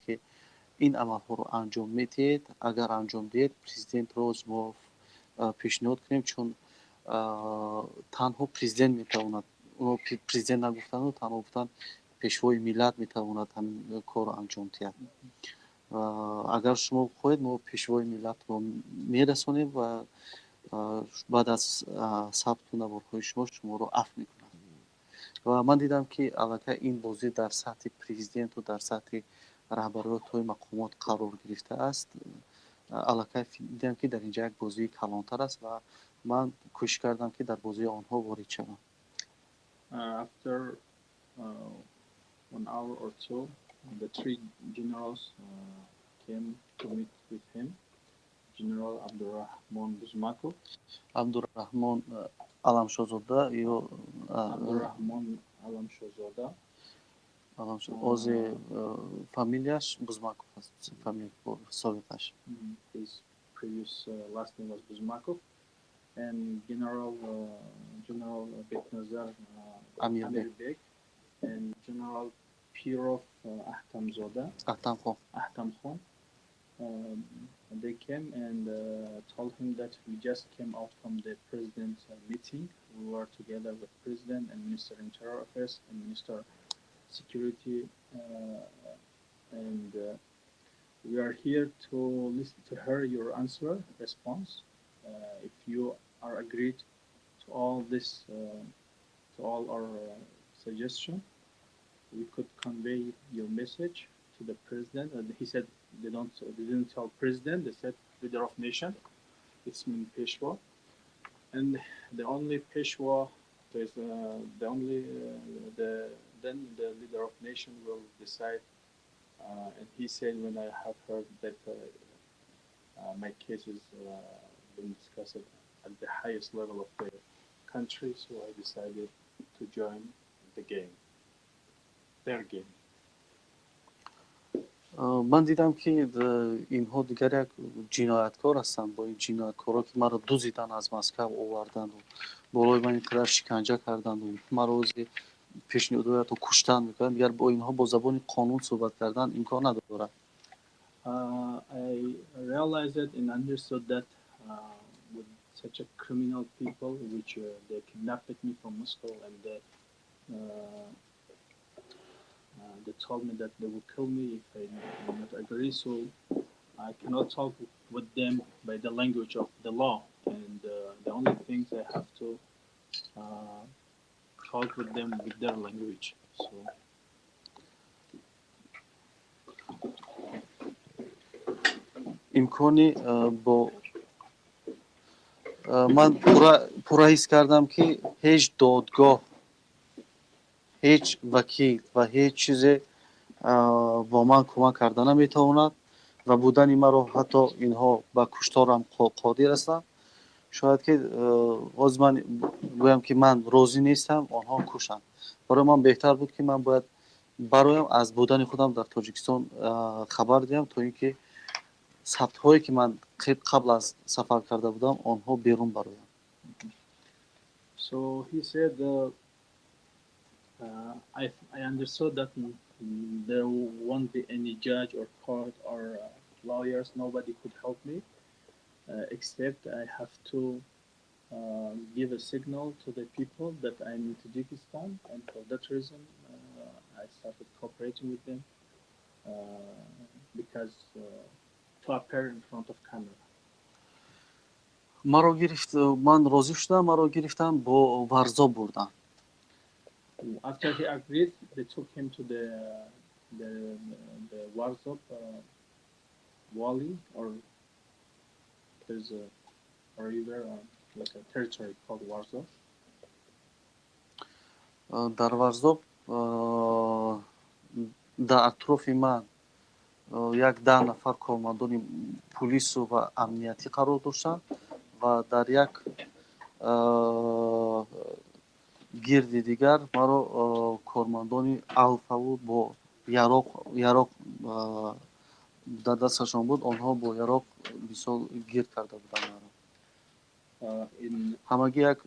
ки ин амалҳоро анҷом медиҳед. Агар анҷом диҳед, президентро мо пешниҳод кунем, чун танҳо президент метавонад, президент нагуфтану танҳо гуфтанд пешвои миллат метавонад ҳамин корро анҷом диҳад. Агар шумо хоҳед, мо пешвои миллатро мерасонем ва баъд аз сабту наворҳои шуморо афв мекунад. Ва ман дидам, ки аллакай ин бозӣ дар сатҳи президенту дар сатҳи раҳбариётҳои мақомот қарор гирифтааст. Аллакай дидам, ки дар инҷа як бозии калонтар аст ва ман кӯшиш кардам, ки дар бозии онҳо ворид шавам. After 1 hour or two, the three generals came to meet with him. General Abdurrahman Buzmakov, Абдурраҳмон Аламшозода ё Abdurrahman Alamshozada, озе фамилияш Бузмаков аст, советаш. His previous last name was Buzmakov, and General Beknazar Amirbek, and General Pirov Ahtamzoda, Ahtam Khan. They came and told him that we just came out from the president's meeting. We were together with President and Minister Interior Affairs and Minister Security, and we are here to listen to hear your response. If you are agreed to all this, to all our suggestion, we could convey your message to the president. And he said they didn't tell president. They said leader of nation. It's mean Peshwa, and the only Peshwa, there's the only then the leader of nation will decide. And he said, when I have heard that my case is being discussed at the highest level of the country, so I decided to join the game, their game. ман дидам, ки инҳо дигар як ҷинояткор ҳастанд. Бо ин ҷинояткорҳо, ки маро дузидан, аз Москав оварданду болои ман инқадар шиканҷа карданду маро рӯзи пешниҳодҳои ҳатто куштан мекарданд, дигар бо инҳо бо забони қонун суҳбат кардан имкон надорад. I realized and understood that with such a criminal people, which they kidnapped me from Moscow, and they told me that they will kill me if I do not agree. So I cannot talk with them by the language of the law, and the only things I have to talk with them with their language. So имкони бо ман пурра ҳис кардам, ки ҳеҷ додгоҳ, ҳеҷ вакил ва ҳеҷ чизе бо ман кӯмак карда наметавонад ва будани маро ҳатто инҳо ба кушторам қодир ҳастанд. шояд ки ҳозир ман гӯям, ки ман розӣ нестам, онҳо кушанд. барои ман беҳтар буд, ки ман бояд бароям, аз будани худам дар Тоҷикистон хабар диҳам, то ин ки сабтҳое ки ман қабл аз сафар карда будам, онҳо берун бароям. So he said, I understood that there won't be any judge or court or lawyers. Nobody could help me, except I have to give a signal to the people that I'm in Tajikistan, and for that reason, I started cooperating with them because to appear in front of camera. маро гирифт, ман розӣ шудам, маро гирифтам, бо варзо бурдам. After he agreed, they took him to the Warzop Valley, or there's a river, like a territory called Warzop. дар Варзоб дар атрофи ман як 10 нафар кормандони пулису ва амниятӣ қарор доштанд ва дар як гирди дигар маро кормандони алфаву бо яроқ дар дасташон буд, онҳо бо яроқ бисёр гирд карда буданд маро. ҳамагӣ як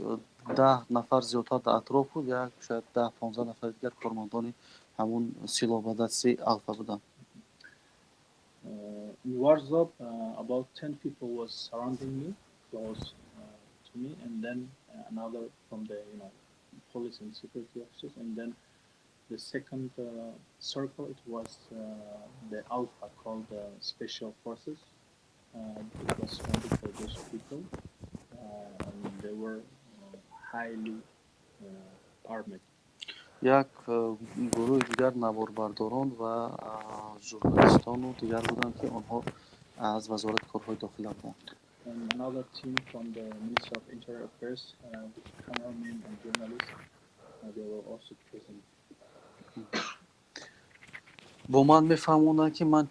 10 нафар зиёдтар дар атроф буд, як шояд 10-15 нафари дигар кормандони ҳамун силоҳбадасти алфа буданд. wars up, about 10 people was surrounding me, close to me, and then another from the police and security officers, and then the second circle it was the Alpha called Special Forces. It was surrounded by those people, and they were highly armed. як гурӯҳи дигар наворбардорон ва журналистону дигар буданд, ки онҳо аз вазорати корҳои дохила буданд. And another team from the Ministry of Interior Affairs, with cameramen and journalists, they were also present. бо ман мефаҳмонанд, ки ман